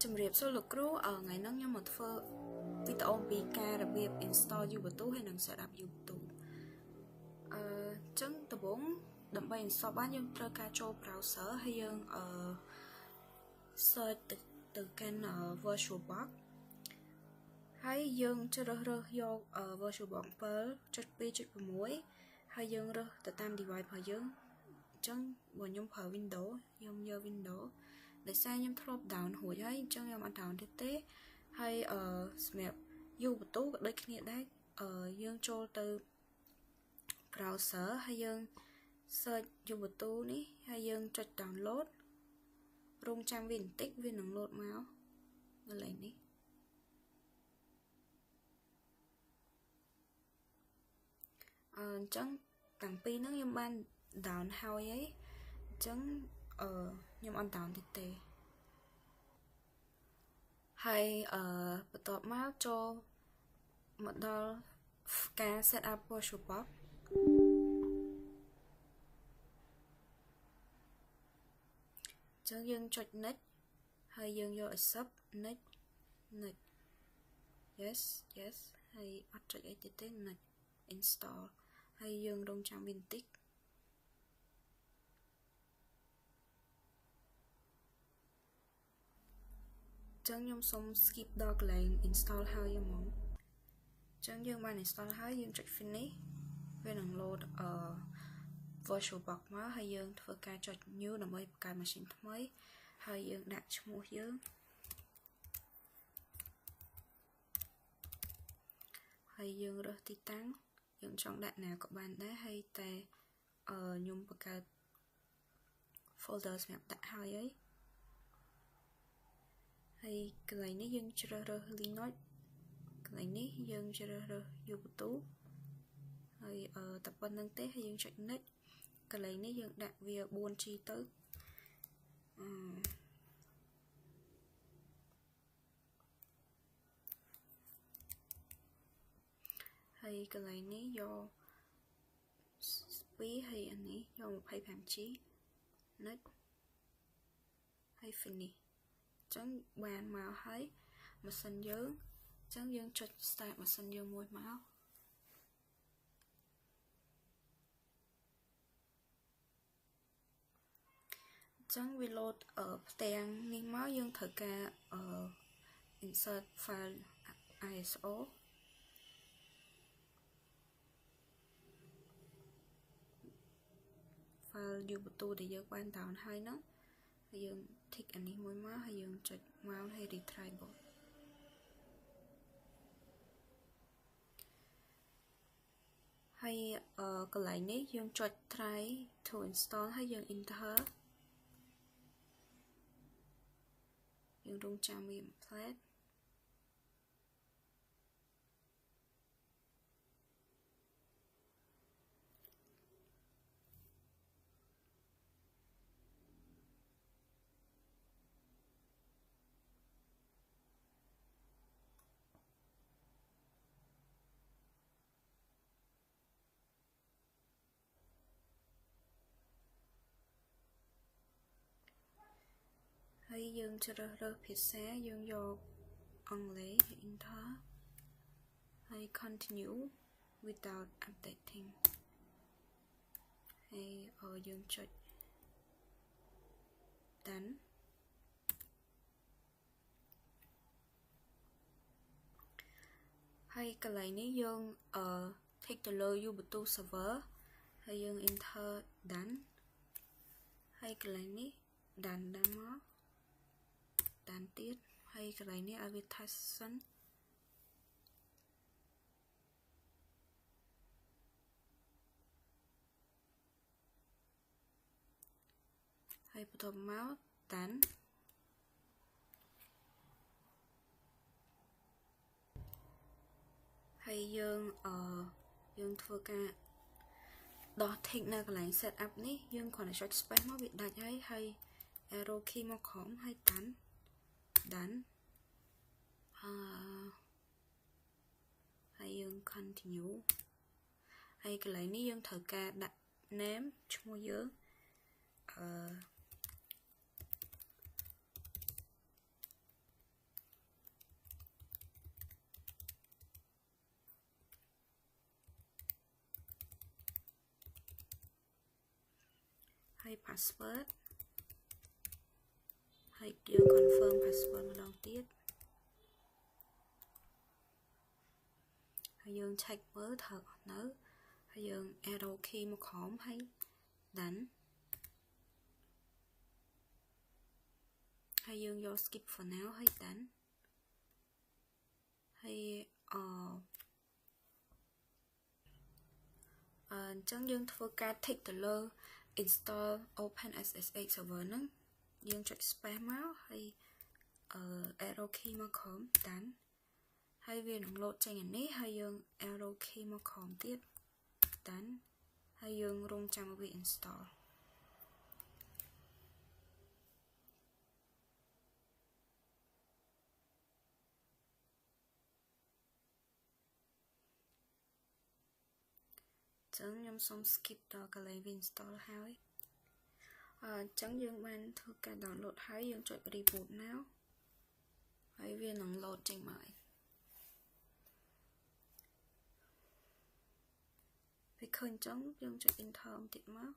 ជំរាបសួរលោកគ្រូថ្ងៃនេះខ្ញុំមកធ្វើវីដេអូពីការរបៀប install Ubuntu ហើយនិង setup Ubuntu ចឹងដំបូងដើម្បី install បានយើងត្រូវការចូល browser ហើយយើងsearch ទៅកាន់ VirtualBox ហើយយើងជ្រើសរើសយក VirtualBox 7.2.6 ហើយយើងរើសទៅតាម device របស់យើងអញ្ចឹងបើខ្ញុំប្រើ Windows ខ្ញុំយក Windows ដោយសារខ្ញុំធ្លាប់ down រួចហើយអញ្ចឹងខ្ញុំអត់ down ទេហើយសម្រាប់ Ubuntu ក៏ដូចគ្នាដែរយើងចូលទៅ browser ហើយយើង search Ubuntu នេះហើយយើងចុច download រងចាំវាបន្តិចវានឹង load មកកន្លែងនេះអញ្ចឹងតាំងពីហ្នឹងខ្ញុំបាន down ហើយអញ្ចឹងខ្ញុំអត់ down ទេហើយបន្ទាប់មកចូលមកដល់ការ set up VirtualBox អញ្ចឹងយើងចុច next ហើយយើងយក accept next yes ហើយអត់ចុចអីទៀតទេ next install ហើយយើងរងចាំវាបន្តិចចឹងខ្ញុំសូម skip ដល់កន្លែង install ហើយហ្មងចឹងយើងបាន install ហើយយើងចុច finish វានឹង load VirtualBox មកហើយយើងធ្វើការចុច new ដើម្បីបង្កើត machine ថ្មីហើយយើងដាក់ឈ្មោះយើងហើយយើងរើសទីតាំងយើងចង់ដាក់ណាក៏បានដែរហើយតែខ្ញុំបង្កើត folder សម្រាប់ដាក់ហើយកន្លែងនេះយើងជ្រើសរើស Linux កន្លែងនេះយើងជ្រើសរើស Ubuntu ហើយតែប៉ុណ្្នឹងទេហើយយើងចុច next កន្លែងនេះយើងដាក់វា 4G ទៅហើយកន្លែងនេះយក2ហើយអានេះយក 25G next ហើយ finish អញ្ចឹងបានមកហើយម៉ាស៊ីនយើងអញ្ចឹងយើងចុច start ម៉ាស៊ីនយើងមួយមកអញ្ចឹងវា load ផ្ទាំងនេះមកយើងត្រូវការ insert file ISO file Ubuntu ដែលយើងបាន down ហើយហ្នឹងហើយយើង tick អានេះមួយមកហើយយើងចុច mount ហើយ retrieve ហើយកន្លែងនេះយើងចុច try to install ហើយយើង enter យើងរងចាំវា plateហើយយើងជ្រើសរើសភាសាយើងយកអង់គ្លេស enter ហើយ continue without updating ហើយយើងចុច done ហើយកន្លែងនេះយើង tick ទៅលើ Ubuntu server ហើយយើង enter done ហើយកន្លែងនេះ done មកតាមទៀតហើយកន្លែងនេះឲ្យវា test សិនហើយបន្ទាប់មក done ហើយយើងធ្វើការដោះ tick នៅកន្លែង setup នេះយើងគ្រាន់តែចុច space មកវាដាច់ហើយ arrow key មកក្រោមហើយ done ហើយយើង continue ហើយកន្លែងនេះយើងត្រូវការដាក់ name ឈ្មោះយើង password ហើយយើង confirm password ម្ដងទៀតហើយយើង check មើលត្រូវអត់នៅហើយយើង arrow key មកក្រោមហើយ done ហើយយើងយក skip for now ហើយ done ហើយអញ្ចឹងយើងធ្វើការ tick ទៅលើ install OpenSSH server ហ្នឹងយើងចុច space មកហើយarrow key មកក្រោម done ហើយវានឹង load ចេញអានេះហើយយើង arrow key មកក្រោមទៀត done ហើយយើងរងចាំឲ្យវា install ចឹងខ្ញុំសូម skip ដល់កន្លែងវា install ហើយអញ្ចឹងយើងបានធ្វើការ download ហើយយើងចុច reboot now ហើយវានឹង load ចេញមកពេលឃើញចឹងយើងចុច enter បន្តិចមក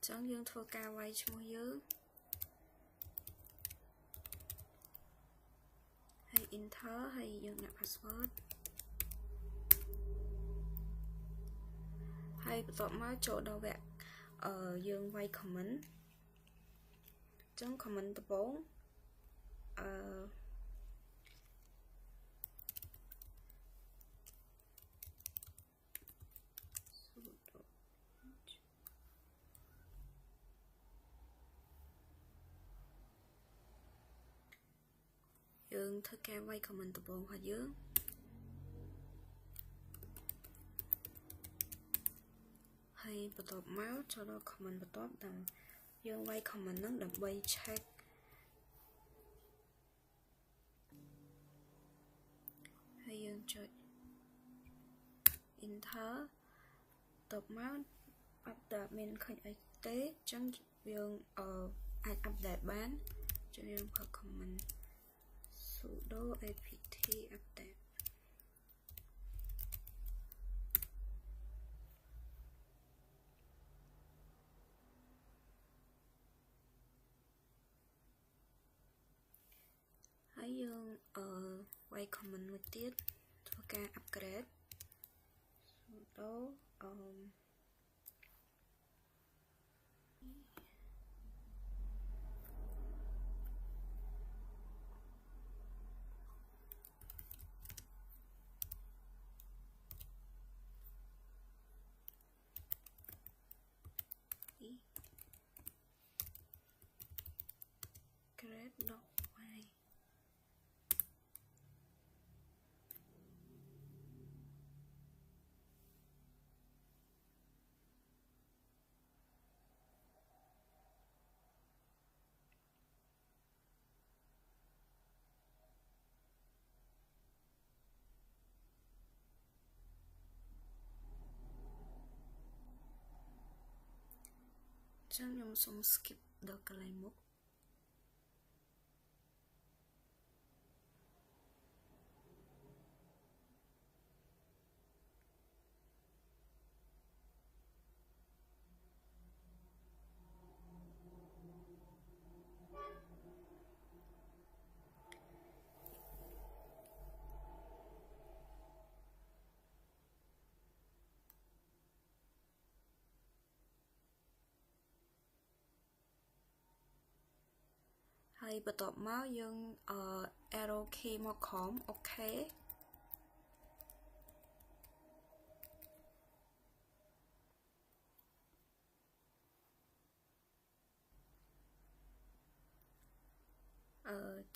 ចឹងយើងធ្វើការវាយឈ្មោះយើងហើយ enter ហើយយើងដាក់ password ហើយបន្ទាប់មកចូលដល់វគ្គយើងវាយ comment ចឹង comment ដំបូងយើងធ្វើការវាយ comment ដំបូងរបស់យើងហើយបន្ទាប់មកចូលដល់ comment បន្ទាប់ដែលយើងវាយ comment ហ្នឹងដើម្បី check ហើយយើងចុច enter បន្ទាប់មកអត់ដែលមានឃើញអីទេអញ្ចឹងយើងអាច update បានអញ្ចឹងយើងប្រើ comment sudo apt update ហើយយើងវាយ comment មួយទៀតធ្វើការ upgrade sudo grade.y ចឹងខ្ញុំសូម skip ដល់កន្លែងមុខហើយបន្ទាប់មកយើង arrow key មកក្រោមអូខេ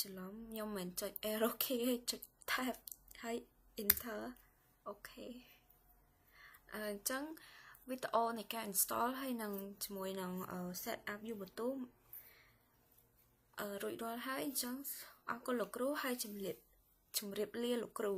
ច្រឡំខ្ញុំមិនចុច arrow key ទេចុច tab ហើយ enter អូខេអញ្ចឹង វីដេអូនៃការ install ហើយនឹងជាមួយនឹង set up Ubuntu រួចរាល់ហើយអញ្ចឹងអរគុណលោកគ្រូហើយជម្រាបលាលោកគ្រូ